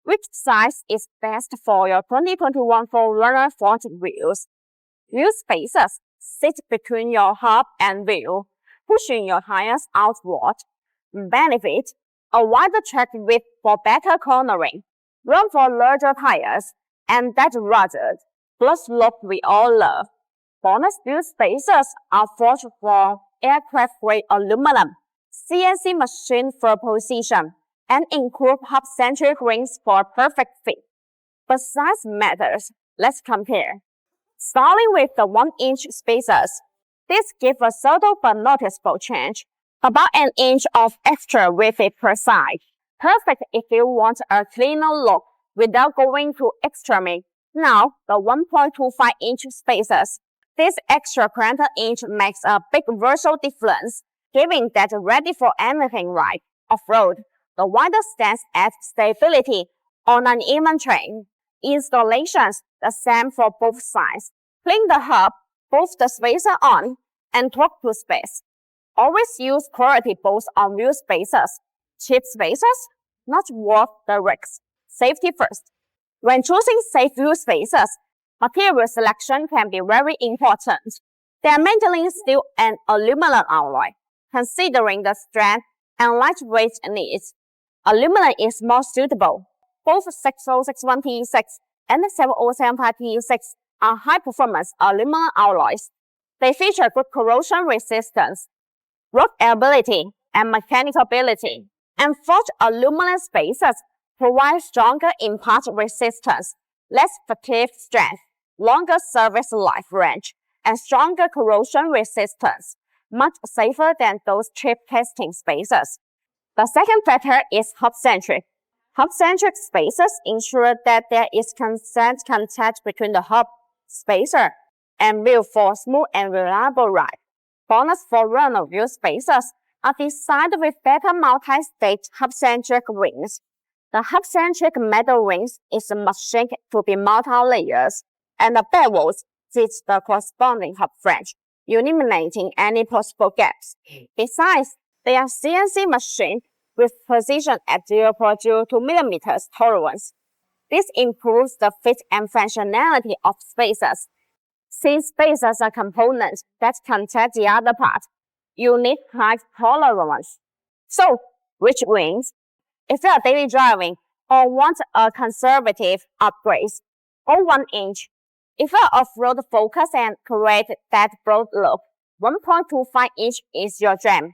Which size is best for your 2021 4Runner front wheels? Wheel spacers sit between your hub and wheel, pushing your tires outward. Benefit: a wider track width for better cornering, room for larger tires, and that rugged, flush look we all love. Bonus wheel spacers are forged from aircraft-grade aluminum, CNC machined for precision, and include hub-centric rings for a perfect fit. But size matters. Let's compare. Starting with the 1-inch spacers, these give a subtle but noticeable change, about an inch of extra width per side. Perfect if you want a cleaner look without going to extreme. Now, the 1.25-inch spacers. This extra quarter-inch makes a big visual difference, giving that ready for anything ride, off-road. The wider stance adds stability on an even terrain. Installations the same for both sides. Clean the hub, both the spacer on, and torque to space. Always use quality bolts on wheel spacers. Cheap spacers? Not worth the risk. Safety first. When choosing safe wheel spacers, material selection can be very important. They are mainly steel and aluminum alloy. Considering the strength and lightweight needs, aluminum is more suitable. Both 60616T6 and 70756T6 are high-performance aluminum alloys. They feature good corrosion resistance, road ability, and mechanical ability. And forged aluminum spacers provide stronger impact resistance, less fatigue strength, longer service life range, and stronger corrosion resistance, much safer than those cheap casting spacers. The second factor is hub-centric. Hub-centric spacers ensure that there is constant contact between the hub, spacer, and wheel for a smooth and reliable ride. Bonus 4Runner wheel spacers are designed with better multi-stage hub-centric rings. The hub-centric metal rings is machined to be multi-layers, and the beveled fits the corresponding hub flange, eliminating any possible gaps. Besides, they are CNC machined with precision at 0.02 mm tolerance. This improves the fit and functionality of spacers. Since spacers are components that contact the other part, you need high tolerance. So, which wins? If you are daily driving or want a conservative upgrade, go 1-inch. If you are off-road focused and create that broad look, 1.25-inch is your jam.